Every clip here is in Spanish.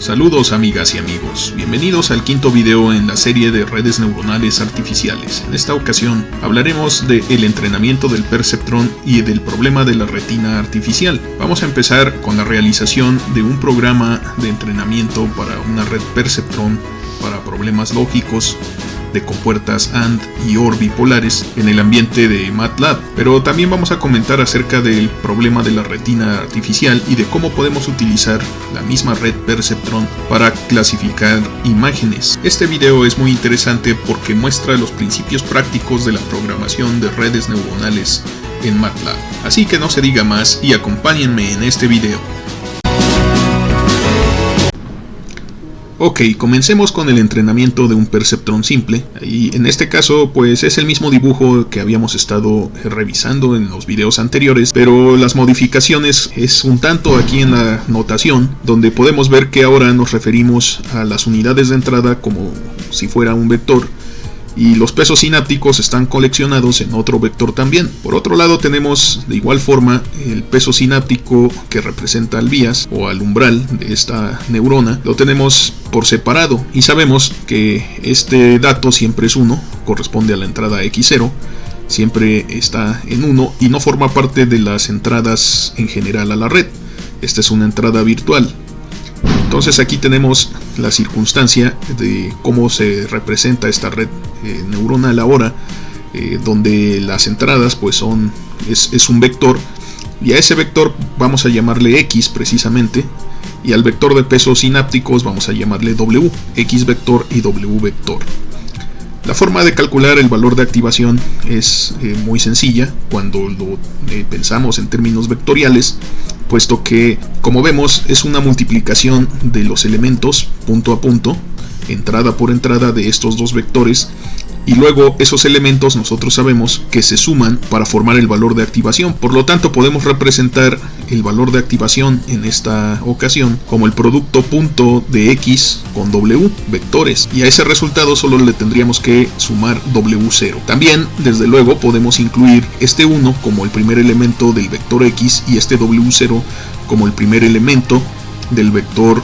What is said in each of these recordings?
Saludos amigas y amigos, bienvenidos al quinto video en la serie de redes neuronales artificiales. En esta ocasión hablaremos del entrenamiento del perceptrón y del problema de la retina artificial. Vamos a empezar con la realización de un programa de entrenamiento para una red perceptrón para problemas lógicos de compuertas AND y OR bipolares en el ambiente de MATLAB, pero también vamos a comentar acerca del problema de la retina artificial y de cómo podemos utilizar la misma red perceptrón para clasificar imágenes. Este video es muy interesante porque muestra los principios prácticos de la programación de redes neuronales en MATLAB. Así que no se diga más y acompáñenme en este video. Ok, comencemos con el entrenamiento de un perceptrón simple, y en este caso pues es el mismo dibujo que habíamos estado revisando en los videos anteriores, pero las modificaciones es un tanto aquí en la notación, donde podemos ver que ahora nos referimos a las unidades de entrada como si fuera un vector, y los pesos sinápticos están coleccionados en otro vector también. Por otro lado tenemos de igual forma el peso sináptico que representa al bias o al umbral de esta neurona, lo tenemos por separado y sabemos que este dato siempre es 1, corresponde a la entrada X0, siempre está en 1 y no forma parte de las entradas en general a la red. Esta es una entrada virtual. Entonces aquí tenemos la circunstancia de cómo se representa esta red neuronal ahora, donde las entradas pues es un vector, y a ese vector vamos a llamarle X precisamente, y al vector de pesos sinápticos vamos a llamarle W, X vector y W vector. La forma de calcular el valor de activación es muy sencilla cuando lo pensamos en términos vectoriales, puesto que, como vemos, es una multiplicación de los elementos punto a punto, entrada por entrada de estos dos vectores, y luego esos elementos nosotros sabemos que se suman para formar el valor de activación. Por lo tanto podemos representar el valor de activación en esta ocasión como el producto punto de X con W vectores, y a ese resultado solo le tendríamos que sumar W0. También desde luego podemos incluir este 1 como el primer elemento del vector X y este W0 como el primer elemento del vector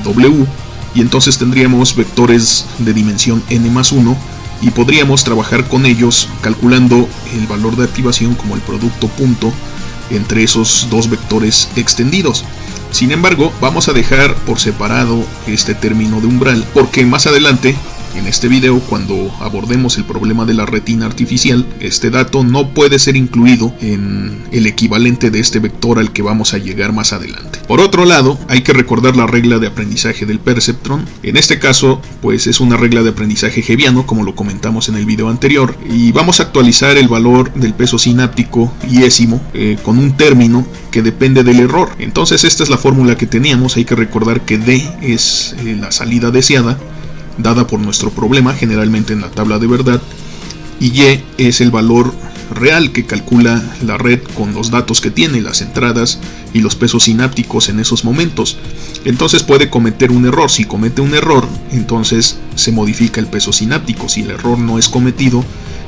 W, y entonces tendríamos vectores de dimensión n+1 y podríamos trabajar con ellos calculando el valor de activación como el producto punto entre esos dos vectores extendidos. Sin embargo, vamos a dejar por separado este término de umbral porque más adelante en este video, cuando abordemos el problema de la retina artificial, este dato no puede ser incluido en el equivalente de este vector al que vamos a llegar más adelante. Por otro lado, hay que recordar la regla de aprendizaje del perceptrón. En este caso, pues es una regla de aprendizaje hebbiano, como lo comentamos en el video anterior, y vamos a actualizar el valor del peso sináptico yésimo con un término que depende del error. Entonces esta es la fórmula que teníamos. Hay que recordar que D es la salida deseada dada por nuestro problema, generalmente en la tabla de verdad, y Y es el valor real que calcula la red con los datos que tiene, las entradas y los pesos sinápticos en esos momentos. Entonces puede cometer un error. Si comete un error, entonces se modifica el peso sináptico. Si el error no es cometido,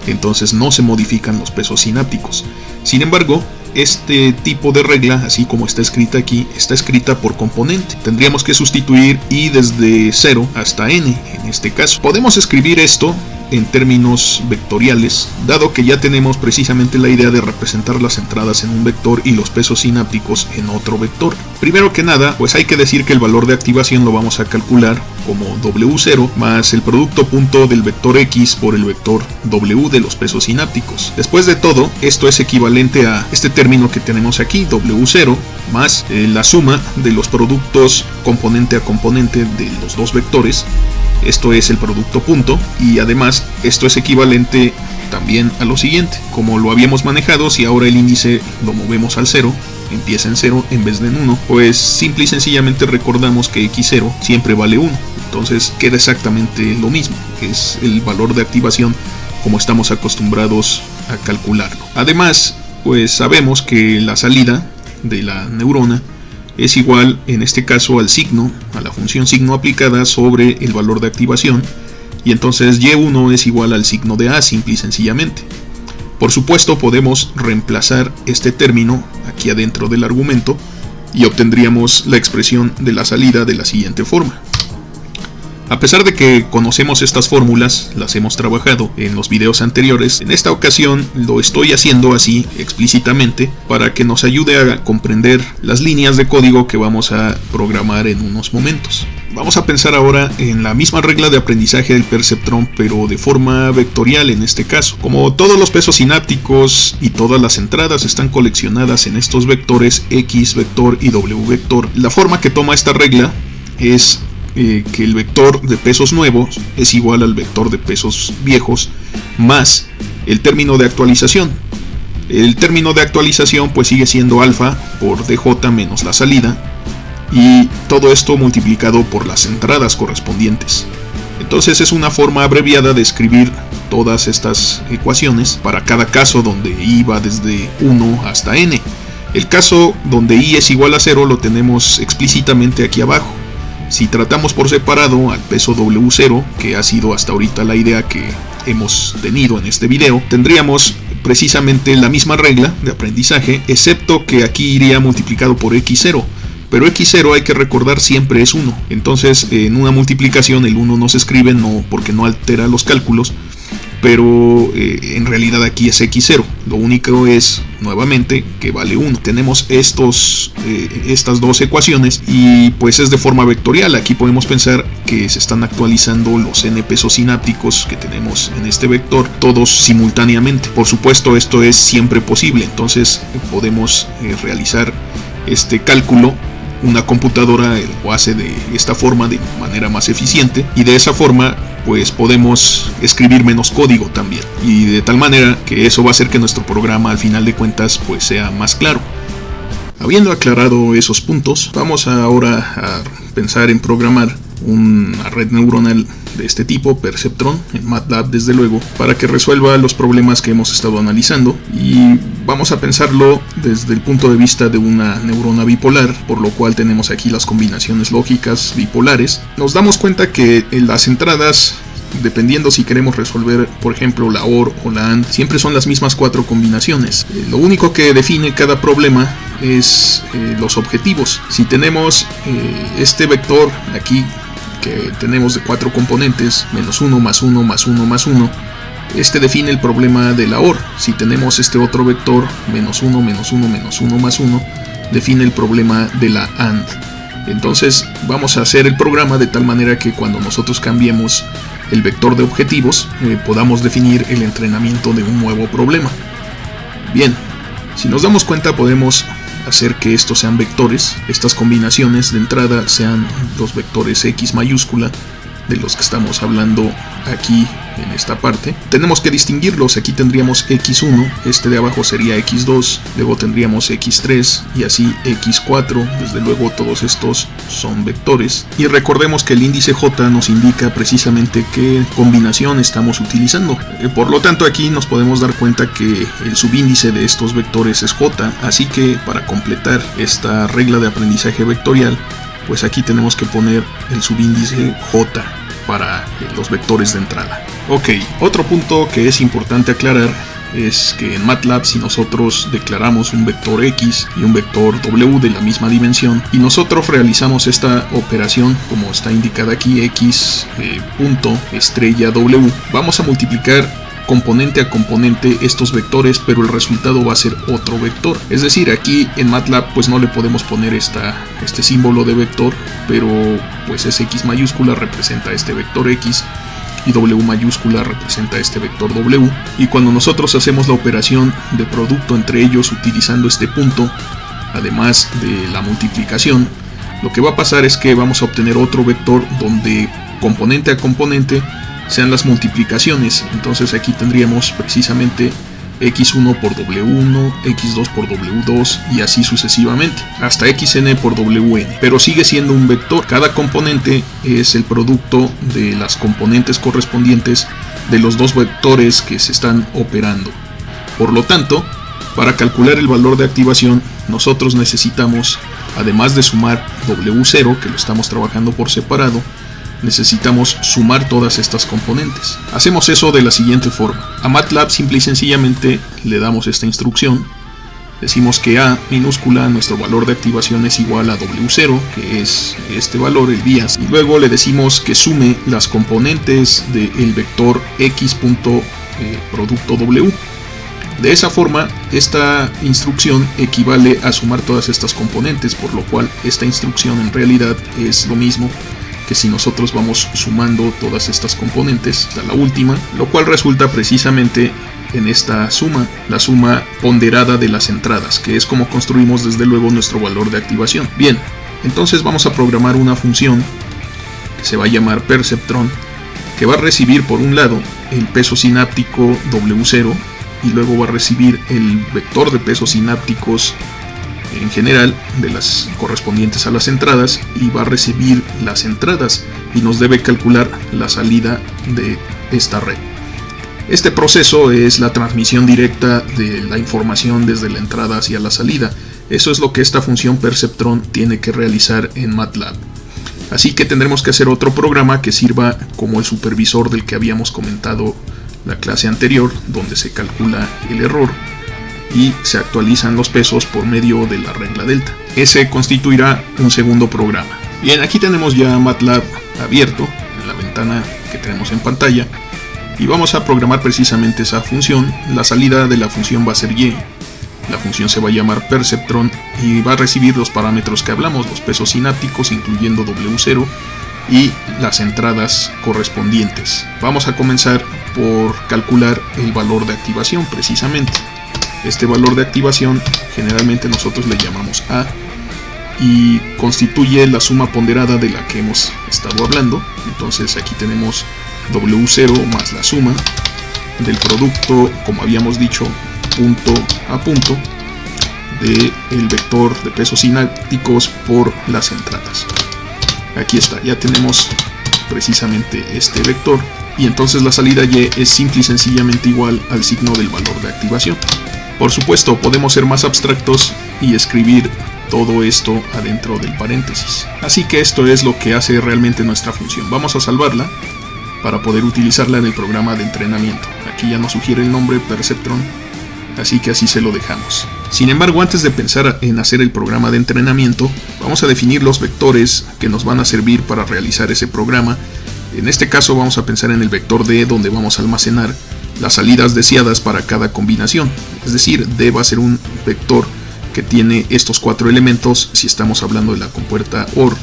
entonces no se modifican los pesos sinápticos. Sin embargo, este tipo de regla, así como está escrita aquí, está escrita por componente. Tendríamos que sustituir I desde 0 hasta n en este caso. Podemos escribir esto en términos vectoriales, dado que ya tenemos precisamente la idea de representar las entradas en un vector y los pesos sinápticos en otro vector. Primero que nada, pues hay que decir que el valor de activación lo vamos a calcular como W0 más el producto punto del vector X por el vector W de los pesos sinápticos. Después de todo, esto es equivalente a este término que tenemos aquí, W0 más la suma de los productos componente a componente de los dos vectores. Esto es el producto punto, y además esto es equivalente también a lo siguiente. Como lo habíamos manejado, si ahora el índice lo movemos al 0, empieza en 0 en vez de en 1, pues simple y sencillamente recordamos que X0 siempre vale 1. Entonces queda exactamente lo mismo, que es el valor de activación como estamos acostumbrados a calcularlo. Además, pues sabemos que la salida de la neurona es igual en este caso al signo, a la función signo aplicada sobre el valor de activación, y entonces Y1 es igual al signo de A simple y sencillamente. Por supuesto podemos reemplazar este término aquí adentro del argumento y obtendríamos la expresión de la salida de la siguiente forma. A pesar de que conocemos estas fórmulas, las hemos trabajado en los videos anteriores, en esta ocasión lo estoy haciendo así explícitamente para que nos ayude a comprender las líneas de código que vamos a programar en unos momentos. Vamos a pensar ahora en la misma regla de aprendizaje del perceptrón, pero de forma vectorial en este caso. Como todos los pesos sinápticos y todas las entradas están coleccionadas en estos vectores X vector y W vector, la forma que toma esta regla es que el vector de pesos nuevos es igual al vector de pesos viejos más el término de actualización. El término de actualización pues sigue siendo alfa por DJ menos la salida, y todo esto multiplicado por las entradas correspondientes. Entonces es una forma abreviada de escribir todas estas ecuaciones para cada caso donde i va desde 1 hasta n. El caso donde i es igual a 0 lo tenemos explícitamente aquí abajo. Si tratamos por separado al peso W0, que ha sido hasta ahorita la idea que hemos tenido en este video, tendríamos precisamente la misma regla de aprendizaje, excepto que aquí iría multiplicado por x0. Pero x0 hay que recordar siempre es 1. Entonces en una multiplicación el 1 no se escribe, no, porque no altera los cálculos, pero en realidad aquí es x0. Lo único es, nuevamente, que vale 1. Tenemos estas dos ecuaciones y pues es de forma vectorial. Aquí podemos pensar que se están actualizando los n pesos sinápticos que tenemos en este vector, todos simultáneamente. Por supuesto, esto es siempre posible, entonces podemos realizar este cálculo. Una computadora lo hace de esta forma, de manera más eficiente, y de esa forma pues podemos escribir menos código también, y de tal manera que eso va a hacer que nuestro programa al final de cuentas pues sea más claro. Habiendo aclarado esos puntos, vamos ahora a pensar en programar una red neuronal de este tipo, Perceptron, en MATLAB desde luego, para que resuelva los problemas que hemos estado analizando, y vamos a pensarlo desde el punto de vista de una neurona bipolar, por lo cual tenemos aquí las combinaciones lógicas bipolares. Nos damos cuenta que en las entradas, dependiendo si queremos resolver por ejemplo la OR o la AND, siempre son las mismas 4 combinaciones. Lo único que define cada problema es los objetivos. Si tenemos este vector aquí que tenemos de 4 componentes, menos 1, más 1, más 1, más 1, este define el problema de la OR. Si tenemos este otro vector, menos 1, menos 1, menos 1, más 1, define el problema de la AND. Entonces vamos a hacer el programa de tal manera que cuando nosotros cambiemos el vector de objetivos podamos definir el entrenamiento de un nuevo problema. Bien, si nos damos cuenta podemos hacer que estos sean vectores. Estas combinaciones de entrada sean los vectores X mayúscula de los que estamos hablando aquí en esta parte. Tenemos que distinguirlos. Aquí tendríamos X1, este de abajo sería X2, luego tendríamos X3 y así X4. Desde luego todos estos son vectores, y recordemos que el índice J nos indica precisamente qué combinación estamos utilizando. Por lo tanto aquí nos podemos dar cuenta que el subíndice de estos vectores es J, así que para completar esta regla de aprendizaje vectorial, pues aquí tenemos que poner el subíndice J para los vectores de entrada. Ok, otro punto que es importante aclarar es que en MATLAB, si nosotros declaramos un vector X y un vector W de la misma dimensión, y nosotros realizamos esta operación como está indicada aquí, X punto estrella W, vamos a multiplicar componente a componente estos vectores, pero el resultado va a ser otro vector. Es decir, aquí en MATLAB pues no le podemos poner este símbolo de vector, pero pues es X mayúscula representa este vector X y W mayúscula representa este vector W, y cuando nosotros hacemos la operación de producto entre ellos utilizando este punto, además de la multiplicación, lo que va a pasar es que vamos a obtener otro vector donde componente a componente sean las multiplicaciones. Entonces aquí tendríamos precisamente X1 por W1, X2 por W2 y así sucesivamente, hasta Xn por Wn, pero sigue siendo un vector. Cada componente es el producto de las componentes correspondientes de los dos vectores que se están operando. Por lo tanto, para calcular el valor de activación, nosotros necesitamos, además de sumar W0, que lo estamos trabajando por separado, necesitamos sumar todas estas componentes. Hacemos eso de la siguiente forma. A MATLAB simple y sencillamente le damos esta instrucción Decimos que A minúscula, nuestro valor de activación, es igual a W0, que es este valor, el bias. Y luego le decimos que sume las componentes del vector x.producto W. De esa forma, esta instrucción equivale a sumar todas estas componentes, por lo cual esta instrucción en realidad es lo mismo que si nosotros vamos sumando todas estas componentes hasta la última, lo cual resulta precisamente en esta suma, la suma ponderada de las entradas, que es como construimos desde luego nuestro valor de activación. Bien, entonces vamos a programar una función que se va a llamar perceptron, que va a recibir por un lado el peso sináptico W0 y luego va a recibir el vector de pesos sinápticos en general de las correspondientes a las entradas, y va a recibir las entradas y nos debe calcular la salida de esta red. Este proceso es la transmisión directa de la información desde la entrada hacia la salida. Eso es lo que esta función perceptron tiene que realizar en MATLAB. Así que tendremos que hacer otro programa que sirva como el supervisor del que habíamos comentado la clase anterior, donde se calcula el error y se actualizan los pesos por medio de la regla delta. Ese constituirá un segundo programa. Bien, aquí tenemos ya MATLAB abierto en la ventana que tenemos en pantalla y vamos a programar precisamente esa función. La salida de la función va a ser y. La función se va a llamar perceptron y va a recibir los parámetros que hablamos, los pesos sinápticos incluyendo W0 y las entradas correspondientes. Vamos a comenzar por calcular el valor de activación precisamente. Este valor de activación generalmente nosotros le llamamos A y constituye la suma ponderada de la que hemos estado hablando. Entonces aquí tenemos W0 más la suma del producto, como habíamos dicho, punto a punto del vector de pesos sinápticos por las entradas. Aquí está, ya tenemos precisamente este vector y entonces la salida y es simple y sencillamente igual al signo del valor de activación. Por supuesto, podemos ser más abstractos y escribir todo esto adentro del paréntesis. Así que esto es lo que hace realmente nuestra función. Vamos a salvarla para poder utilizarla en el programa de entrenamiento. Aquí ya nos sugiere el nombre perceptron, así que así se lo dejamos. Sin embargo, antes de pensar en hacer el programa de entrenamiento, vamos a definir los vectores que nos van a servir para realizar ese programa. En este caso vamos a pensar en el vector D, donde vamos a almacenar las salidas deseadas para cada combinación. Es decir, D va a ser un vector que tiene estos 4 elementos si estamos hablando de la compuerta OR,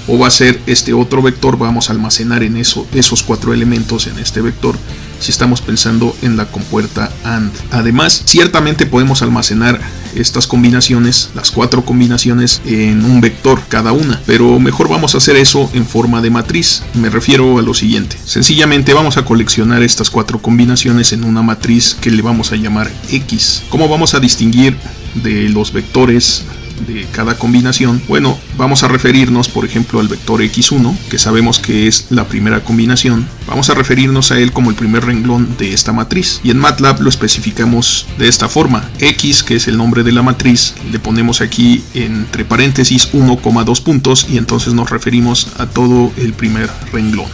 o va a ser este otro vector, vamos a almacenar en esos 4 elementos en este vector si estamos pensando en la compuerta AND. Además, ciertamente podemos almacenar estas combinaciones, las 4 combinaciones, en un vector cada una, pero mejor vamos a hacer eso en forma de matriz. Me refiero a lo siguiente: sencillamente vamos a coleccionar estas 4 combinaciones en una matriz que le vamos a llamar X. ¿Cómo vamos a distinguir de los vectores de cada combinación? Bueno, vamos a referirnos por ejemplo al vector x1, que sabemos que es la primera combinación. Vamos a referirnos a él como el primer renglón de esta matriz, y en MATLAB lo especificamos de esta forma: x, que es el nombre de la matriz, le ponemos aquí entre paréntesis 1,2 puntos y entonces nos referimos a todo el primer renglón.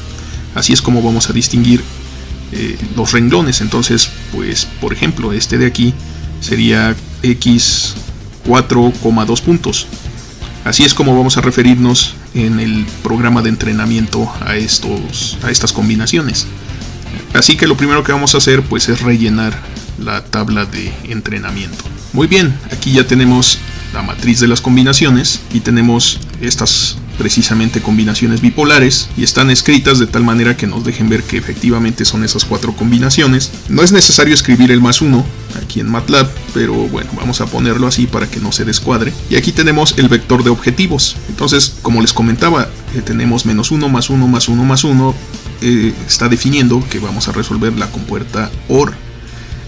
Así es como vamos a distinguir los renglones. Entonces, pues por ejemplo este de aquí sería x 4,2 puntos. Así es como vamos a referirnos en el programa de entrenamiento a estas combinaciones. Así que lo primero que vamos a hacer pues es rellenar la tabla de entrenamiento. Muy bien, aquí ya tenemos la matriz de las combinaciones y tenemos estas precisamente combinaciones bipolares, y están escritas de tal manera que nos dejen ver que efectivamente son esas 4 combinaciones. No es necesario escribir el +1 aquí en MATLAB, pero bueno, vamos a ponerlo así para que no se descuadre. Y aquí tenemos el vector de objetivos. Entonces, como les comentaba, tenemos -1 más 1 más 1 más 1, está definiendo que vamos a resolver la compuerta OR.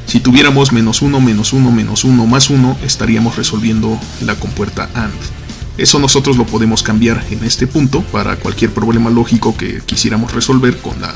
Si tuviéramos -1 menos 1 menos 1 más 1, estaríamos resolviendo la compuerta AND. Eso nosotros lo podemos cambiar en este punto para cualquier problema lógico que quisiéramos resolver con la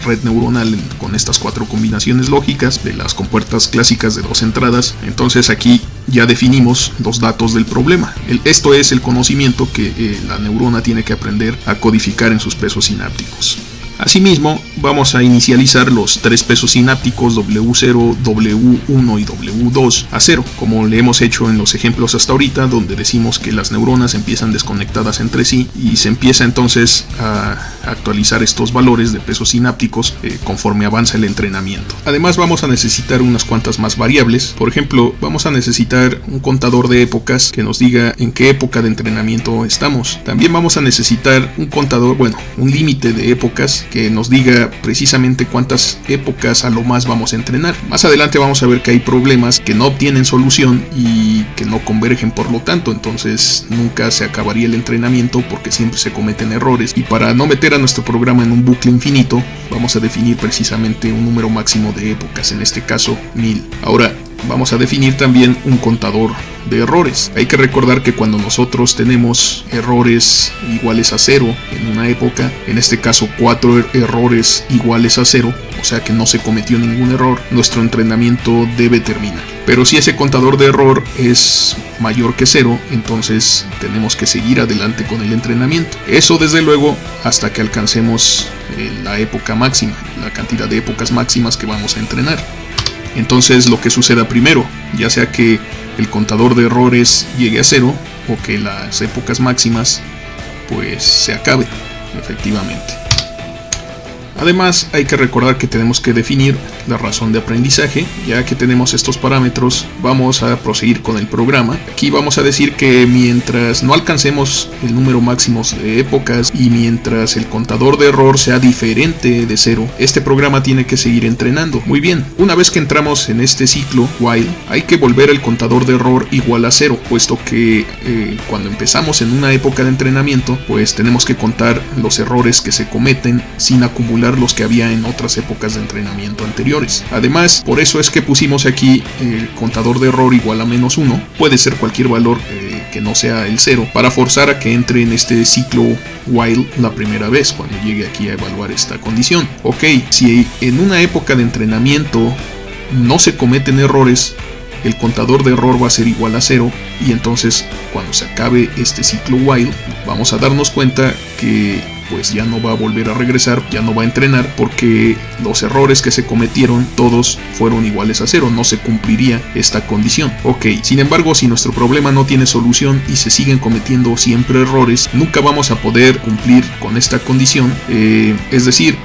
red neuronal, con estas 4 combinaciones lógicas de las compuertas clásicas de 2 entradas. Entonces aquí ya definimos los datos del problema. Esto es el conocimiento que la neurona tiene que aprender a codificar en sus pesos sinápticos. Asimismo, vamos a inicializar los 3 pesos sinápticos W0, W1 y W2 a 0, como le hemos hecho en los ejemplos hasta ahorita, donde decimos que las neuronas empiezan desconectadas entre sí y se empieza entonces a actualizar estos valores de pesos sinápticos conforme avanza el entrenamiento. Además, vamos a necesitar unas cuantas más variables. Por ejemplo, vamos a necesitar un contador de épocas que nos diga en qué época de entrenamiento estamos. También vamos a necesitar un contador, un límite de épocas que nos diga precisamente cuántas épocas a lo más vamos a entrenar. Más adelante vamos a ver que hay problemas que no obtienen solución y que no convergen, por lo tanto, entonces nunca se acabaría el entrenamiento porque siempre se cometen errores, y para no meter a nuestro programa en un bucle infinito, vamos a definir precisamente un número máximo de épocas, en este caso 1000. Ahora, vamos a definir también un contador de errores. Hay que recordar que cuando nosotros tenemos errores iguales a 0 en una época, en este caso 4 errores iguales a 0, o sea que no se cometió ningún error, nuestro entrenamiento debe terminar. Pero si ese contador de error es mayor que 0, entonces tenemos que seguir adelante con el entrenamiento. Eso desde luego hasta que alcancemos la época máxima, la cantidad de épocas máximas que vamos a entrenar. Entonces lo que suceda primero, ya sea que el contador de errores llegue a 0 o que las épocas máximas pues se acaben, efectivamente. Además, hay que recordar que tenemos que definir la razón de aprendizaje. Ya que tenemos estos parámetros, vamos a proseguir con el programa. Aquí vamos a decir que mientras no alcancemos el número máximo de épocas y mientras el contador de error sea diferente de 0, este programa tiene que seguir entrenando. Muy bien, una vez que entramos en este ciclo while, hay que volver el contador de error igual a 0, puesto que cuando empezamos en una época de entrenamiento, pues tenemos que contar los errores que se cometen sin acumular los que había en otras épocas de entrenamiento anteriores. Además, por eso es que pusimos aquí el contador de error igual a -1, puede ser cualquier valor que no sea el 0, para forzar a que entre en este ciclo while la primera vez, cuando llegue aquí a evaluar esta condición. Ok, si en una época de entrenamiento no se cometen errores, el contador de error va a ser igual a 0, y entonces cuando se acabe este ciclo while vamos a darnos cuenta que pues ya no va a volver a regresar, ya no va a entrenar, porque los errores que se cometieron todos fueron iguales a 0, no se cumpliría esta condición. Ok, sin embargo, si nuestro problema no tiene solución y se siguen cometiendo siempre errores, nunca vamos a poder cumplir con esta condición, es decir,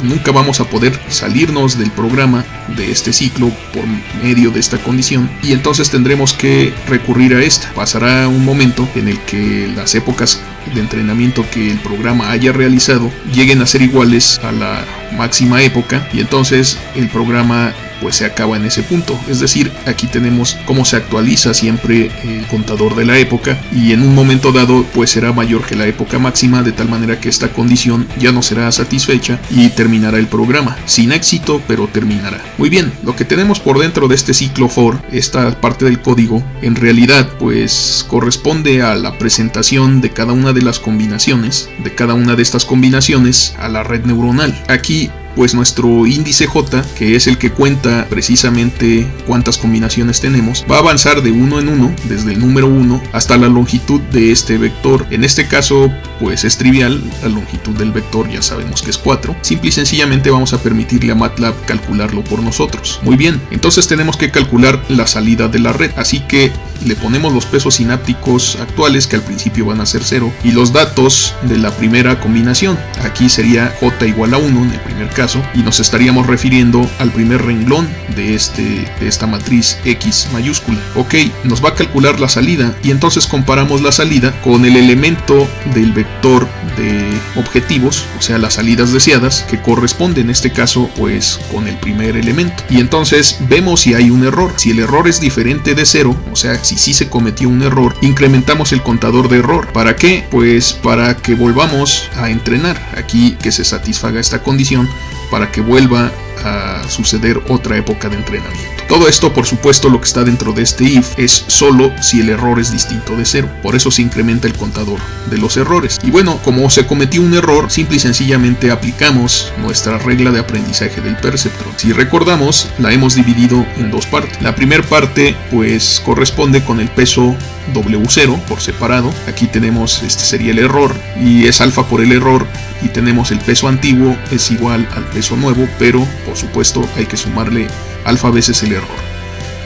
nunca vamos a poder salirnos del programa de este ciclo por medio de esta condición, y entonces tendremos que recurrir a esta. Pasará un momento en el que las épocas de entrenamiento que el programa haya realizado lleguen a ser iguales a la máxima época, y entonces el programa pues se acaba en ese punto. Es decir, aquí tenemos cómo se actualiza siempre el contador de la época, y en un momento dado pues será mayor que la época máxima, de tal manera que esta condición ya no será satisfecha y terminará el programa, sin éxito, pero terminará. Muy bien, lo que tenemos por dentro de este ciclo for, esta parte del código, en realidad pues corresponde a la presentación de cada una de las combinaciones, de cada una de estas combinaciones a la red neuronal. Aquí pues nuestro índice J, que es el que cuenta precisamente cuántas combinaciones tenemos, va a avanzar de 1 en 1, desde el número 1 hasta la longitud de este vector. En este caso pues es trivial, la longitud del vector ya sabemos que es 4. Simple y sencillamente vamos a permitirle a MATLAB calcularlo por nosotros. Muy bien, entonces tenemos que calcular la salida de la red, así que le ponemos los pesos sinápticos actuales, que al principio van a ser 0, y los datos de la primera combinación. Aquí sería J igual a 1 en el primer caso, y nos estaríamos refiriendo al primer renglón de esta matriz X mayúscula. Ok, nos va a calcular la salida, y entonces comparamos la salida con el elemento del vector de objetivos, o sea, las salidas deseadas, que corresponde en este caso pues con el primer elemento, y entonces vemos si hay un error. Si el error es diferente de 0, o sea, si sí se cometió un error, incrementamos el contador de error. ¿Para qué? Pues para que volvamos a entrenar, aquí que se satisfaga esta condición, para que vuelva a suceder otra época de entrenamiento. Todo esto, por supuesto, lo que está dentro de este if es solo si el error es distinto de 0. Por eso se incrementa el contador de los errores. Y bueno, como se cometió un error, simple y sencillamente aplicamos nuestra regla de aprendizaje del perceptron. Si recordamos, la hemos dividido en dos partes. La primera parte pues corresponde con el peso W0 por separado. Aquí tenemos, este sería el error y es alfa por el error, y tenemos el peso antiguo es igual al peso nuevo, pero por supuesto hay que sumarle alfa veces el error.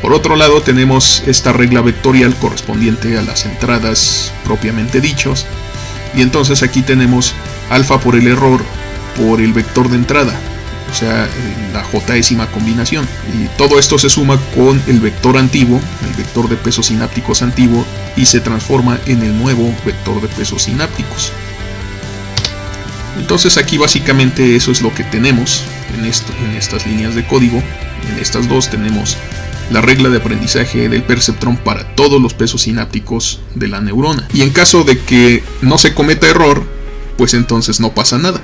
Por otro lado tenemos esta regla vectorial correspondiente a las entradas propiamente dichos, y entonces aquí tenemos alfa por el error por el vector de entrada, o sea, la j-ésima combinación, y todo esto se suma con el vector antiguo, el vector de pesos sinápticos antiguo, y se transforma en el nuevo vector de pesos sinápticos. Entonces aquí básicamente eso es lo que tenemos en estas líneas de código. En estas dos tenemos la regla de aprendizaje del perceptrón para todos los pesos sinápticos de la neurona, y en caso de que no se cometa error, pues entonces no pasa nada.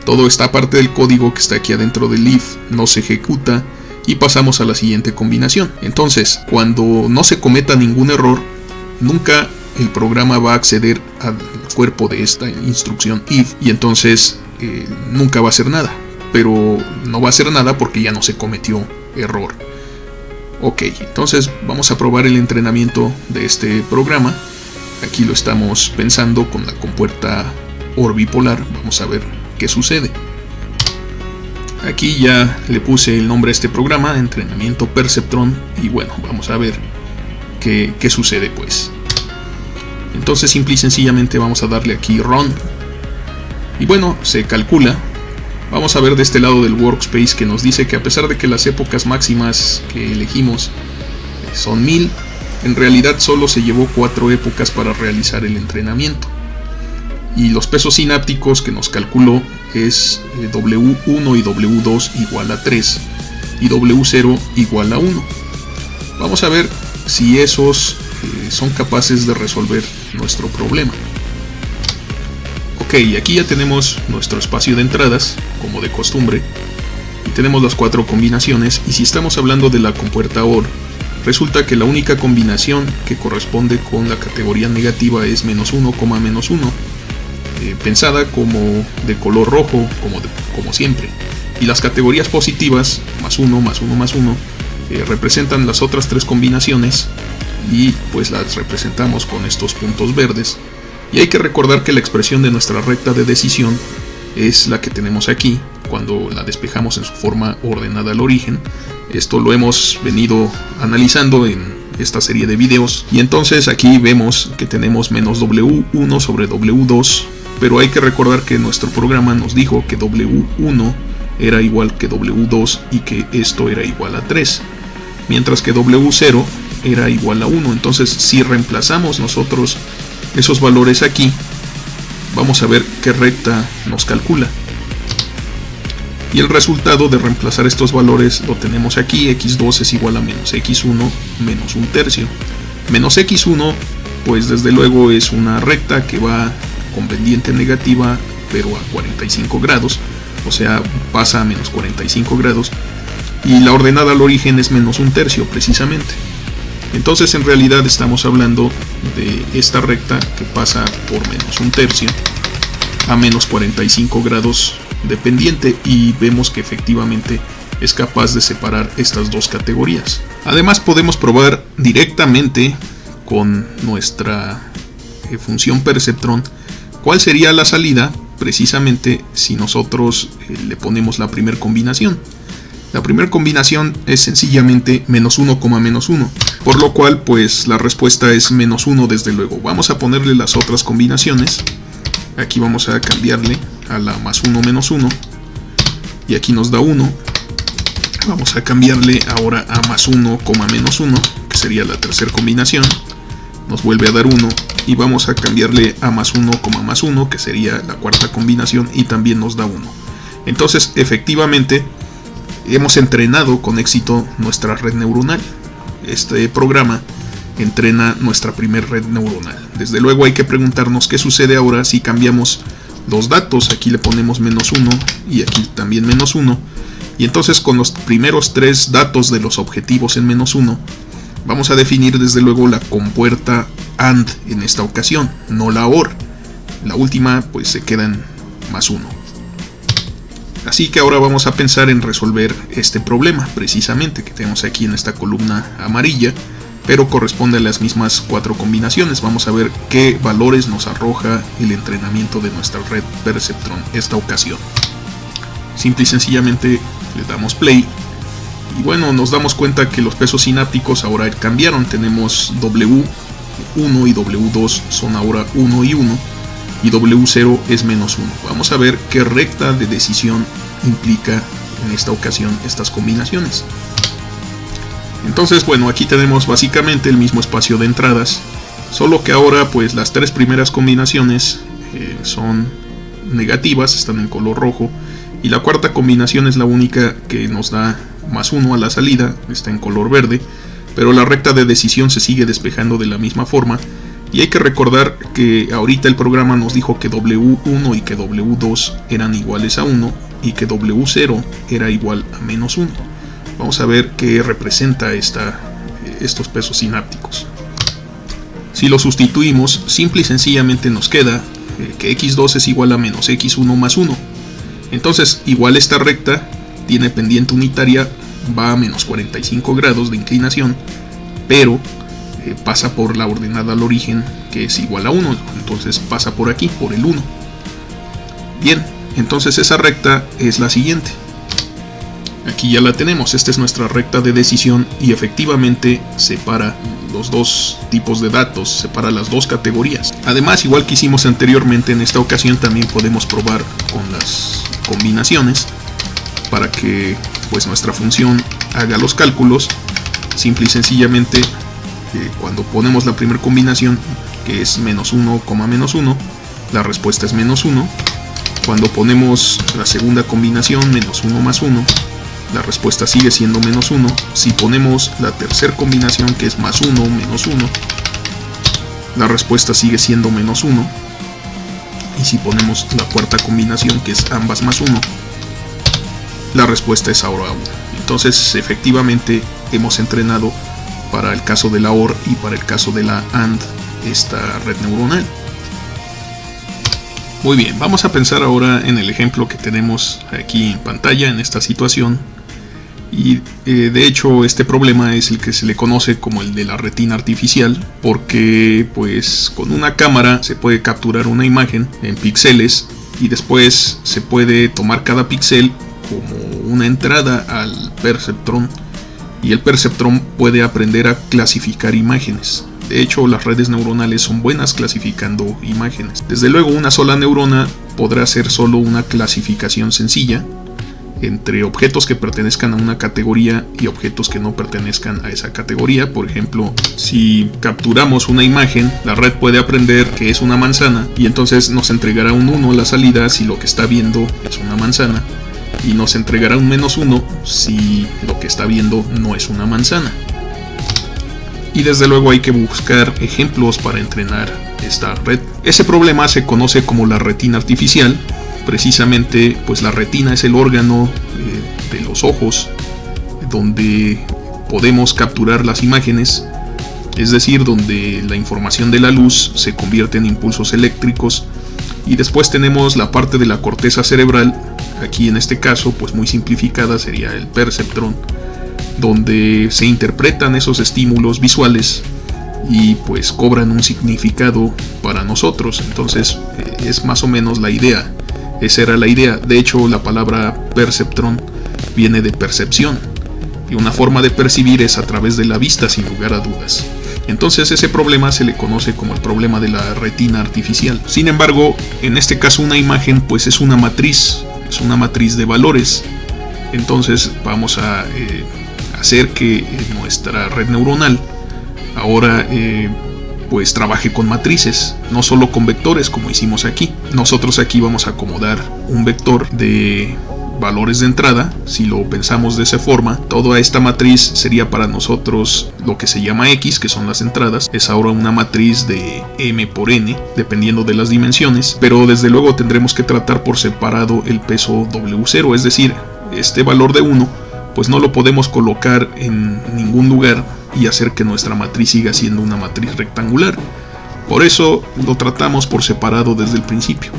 Toda esta parte del código que está aquí adentro del if no se ejecuta y pasamos a la siguiente combinación. Entonces, cuando no se cometa ningún error, nunca el programa va a acceder al cuerpo de esta instrucción if, y entonces nunca va a hacer nada. Pero no va a hacer nada porque ya no se cometió error. Ok, entonces vamos a probar el entrenamiento de este programa. Aquí lo estamos pensando con la compuerta OR bipolar. Vamos a ver qué sucede. Aquí ya le puse el nombre a este programa, entrenamiento perceptrón, y bueno, vamos a ver qué sucede pues. Entonces simple y sencillamente vamos a darle aquí run, y bueno, se calcula. Vamos a ver de este lado del workspace que nos dice que a pesar de que las épocas máximas que elegimos son 1000, en realidad solo se llevó 4 épocas para realizar el entrenamiento. Y los pesos sinápticos que nos calculó es W1 y W2 igual a 3 y W0 igual a 1. Vamos a ver si esos son capaces de resolver nuestro problema. Ok, aquí ya tenemos nuestro espacio de entradas, como de costumbre, y tenemos las 4 combinaciones, y si estamos hablando de la compuerta OR, resulta que la única combinación que corresponde con la categoría negativa es -1, -1, pensada como de color rojo, como siempre, y las categorías positivas, +1, +1, +1, representan las otras 3 combinaciones, y pues las representamos con estos puntos verdes. Y hay que recordar que la expresión de nuestra recta de decisión es la que tenemos aquí, cuando la despejamos en su forma ordenada al origen. Esto lo hemos venido analizando en esta serie de videos, y entonces aquí vemos que tenemos -W1 sobre W2, pero hay que recordar que nuestro programa nos dijo que W1 era igual que W2 y que esto era igual a 3, mientras que W0 era igual a 1. Entonces si reemplazamos nosotros esos valores aquí, vamos a ver qué recta nos calcula. Y el resultado de reemplazar estos valores lo tenemos aquí. X2 es igual a -X1 menos 1/3. Menos X1 pues desde luego es una recta que va con pendiente negativa pero a 45 grados, o sea pasa a -45 grados, y la ordenada al origen es -1/3 precisamente. Entonces en realidad estamos hablando de esta recta que pasa por -1/3 a -45 grados de pendiente, y vemos que efectivamente es capaz de separar estas dos categorías. Además podemos probar directamente con nuestra función perceptrón cuál sería la salida precisamente si nosotros le ponemos la primera combinación. La primera combinación es sencillamente -1, -1, por lo cual pues la respuesta es -1 desde luego. Vamos a ponerle las otras combinaciones. Aquí vamos a cambiarle a la +1, -1, y aquí nos da 1. Vamos a cambiarle ahora a +1, -1, que sería la tercera combinación. Nos vuelve a dar 1, y vamos a cambiarle a +1, +1, que sería la cuarta combinación, y también nos da 1. Entonces efectivamente hemos entrenado con éxito nuestra red neuronal. Este programa entrena nuestra primera red neuronal. Desde luego hay que preguntarnos qué sucede ahora si cambiamos los datos. Aquí le ponemos -1 y aquí también -1, Y entonces con los primeros 3 datos de los objetivos en -1, vamos a definir desde luego la compuerta AND en esta ocasión, no la OR. La última pues se queda en +1. Así que ahora vamos a pensar en resolver este problema precisamente que tenemos aquí en esta columna amarilla, pero corresponde a las mismas 4 combinaciones. Vamos a ver qué valores nos arroja el entrenamiento de nuestra red Perceptron esta ocasión. Simple y sencillamente le damos play y bueno, nos damos cuenta que los pesos sinápticos ahora cambiaron. Tenemos W1 y W2 son ahora 1 y 1 y W0 es -1. Vamos a ver qué recta de decisión implica en esta ocasión estas combinaciones. Entonces bueno, aquí tenemos básicamente el mismo espacio de entradas, solo que ahora pues las 3 primeras combinaciones son negativas, están en color rojo, y la cuarta combinación es la única que nos da +1 a la salida, está en color verde, pero la recta de decisión se sigue despejando de la misma forma. Y hay que recordar que ahorita el programa nos dijo que W1 y que W2 eran iguales a 1 y que W0 era igual a -1. Vamos a ver qué representa estos pesos sinápticos. Si lo sustituimos, simple y sencillamente nos queda que x2 es igual a -x1 más 1. Entonces, igual esta recta tiene pendiente unitaria, va a -45 grados de inclinación, pero pasa por la ordenada al origen, que es igual a 1, entonces pasa por aquí, por el 1. Bien, entonces esa recta es la siguiente. Aquí ya la tenemos, esta es nuestra recta de decisión y efectivamente separa los 2 tipos de datos, separa las 2 categorías. Además, igual que hicimos anteriormente, en esta ocasión también podemos probar con las combinaciones para que pues nuestra función haga los cálculos. Simple y sencillamente cuando ponemos la primera combinación, que es -1, -1, la respuesta es -1. Cuando ponemos la segunda combinación, -1 más 1, la respuesta sigue siendo -1. Si ponemos la tercera combinación, que es +1, -1, la respuesta sigue siendo -1. Y si ponemos la cuarta combinación, que es ambas +1, la respuesta es ahora 1. Entonces efectivamente hemos entrenado para el caso de la OR y para el caso de la AND esta red neuronal. Muy bien, vamos a pensar ahora en el ejemplo que tenemos aquí en pantalla en esta situación. Y de hecho este problema es el que se le conoce como el de la retina artificial, porque pues con una cámara se puede capturar una imagen en píxeles y después se puede tomar cada píxel como una entrada al perceptrón, y el perceptrón puede aprender a clasificar imágenes. De hecho, las redes neuronales son buenas clasificando imágenes. Desde luego, una sola neurona podrá hacer solo una clasificación sencilla entre objetos que pertenezcan a una categoría y objetos que no pertenezcan a esa categoría. Por ejemplo, si capturamos una imagen, la red puede aprender que es una manzana y entonces nos entregará un 1 a la salida si lo que está viendo es una manzana, y nos entregará un -1 si lo que está viendo no es una manzana. Y desde luego hay que buscar ejemplos para entrenar esta red. Ese problema se conoce como la retina artificial. Precisamente pues la retina es el órgano de los ojos donde podemos capturar las imágenes, es decir, donde la información de la luz se convierte en impulsos eléctricos. Y después tenemos la parte de la corteza cerebral, aquí en este caso pues muy simplificada sería el perceptrón, donde se interpretan esos estímulos visuales y pues cobran un significado para nosotros. Entonces es más o menos la idea, esa era la idea. De hecho, la palabra perceptrón viene de percepción, y una forma de percibir es a través de la vista, sin lugar a dudas. Entonces ese problema se le conoce como el problema de la retina artificial. Sin embargo, en este caso una imagen pues es una matriz de valores. Entonces vamos a hacer que nuestra red neuronal ahora pues trabaje con matrices, no solo con vectores como hicimos aquí. Nosotros aquí vamos a acomodar un vector de valores de entrada. Si lo pensamos de esa forma, toda esta matriz sería para nosotros lo que se llama X, que son las entradas. Es ahora una matriz de M por N, dependiendo de las dimensiones, pero desde luego tendremos que tratar por separado el peso W0, es decir, este valor de 1, pues no lo podemos colocar en ningún lugar y hacer que nuestra matriz siga siendo una matriz rectangular. Por eso lo tratamos por separado desde el principio,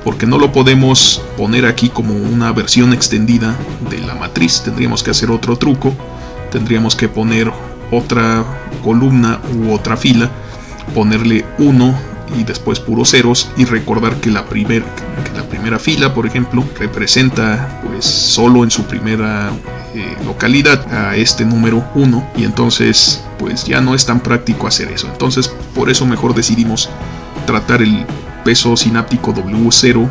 porque no lo podemos poner aquí como una versión extendida de la matriz. Tendríamos que hacer otro truco, tendríamos que poner otra columna u otra fila, ponerle 1 y después puros ceros, y recordar que la primera fila, por ejemplo, representa pues solo en su primera localidad a este número 1, y entonces pues ya no es tan práctico hacer eso. Entonces por eso mejor decidimos tratar el peso sináptico W0,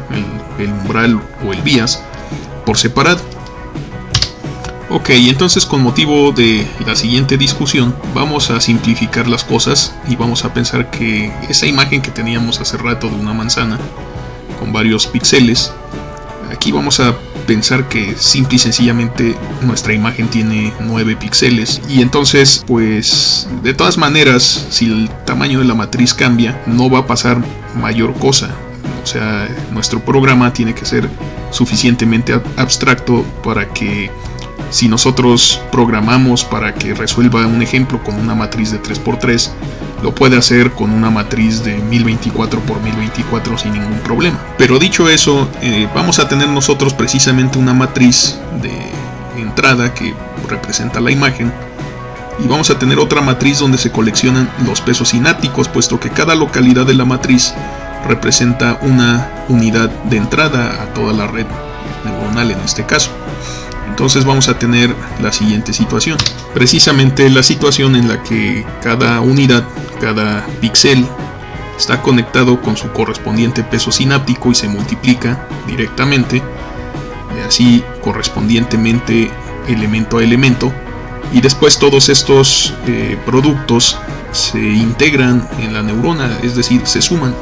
el umbral o el bias, por separado. Ok, entonces con motivo de la siguiente discusión vamos a simplificar las cosas y vamos a pensar que esa imagen que teníamos hace rato de una manzana con varios píxeles, aquí vamos a pensar que simple y sencillamente nuestra imagen tiene 9 píxeles, y entonces pues de todas maneras, si el tamaño de la matriz cambia, no va a pasar mayor cosa. O sea, nuestro programa tiene que ser suficientemente abstracto para que, si nosotros programamos para que resuelva un ejemplo con una matriz de 3×3, lo puede hacer con una matriz de 1024×1024 sin ningún problema. Pero dicho eso, vamos a tener nosotros precisamente una matriz de entrada que representa la imagen, y vamos a tener otra matriz donde se coleccionan los pesos sinápticos, puesto que cada localidad de la matriz representa una unidad de entrada a toda la red neuronal en este caso. Entonces vamos a tener la siguiente situación, precisamente la situación en la que cada unidad, cada píxel, está conectado con su correspondiente peso sináptico y se multiplica directamente, así correspondientemente elemento a elemento, y después todos estos productos se integran en la neurona, es decir, se suman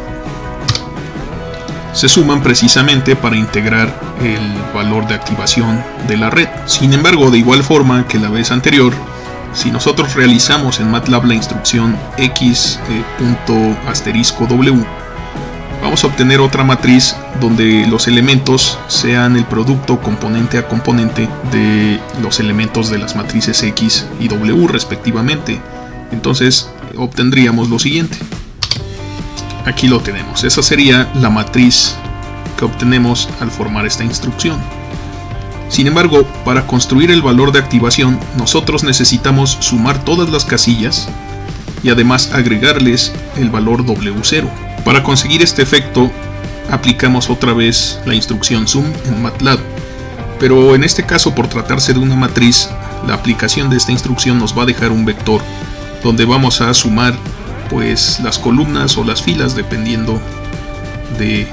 precisamente para integrar el valor de activación de la red. Sin embargo, de igual forma que la vez anterior, si nosotros realizamos en MATLAB la instrucción x.*w, vamos a obtener otra matriz donde los elementos sean el producto componente a componente de los elementos de las matrices x y w respectivamente. Entonces obtendríamos lo siguiente. Aquí lo tenemos. Esa sería la matriz que obtenemos al formar esta instrucción. Sin embargo, para construir el valor de activación, nosotros necesitamos sumar todas las casillas y además agregarles el valor W0. Para conseguir este efecto, aplicamos otra vez la instrucción sum en MATLAB, pero en este caso, por tratarse de una matriz, la aplicación de esta instrucción nos va a dejar un vector donde vamos a sumar pues las columnas o las filas dependiendo de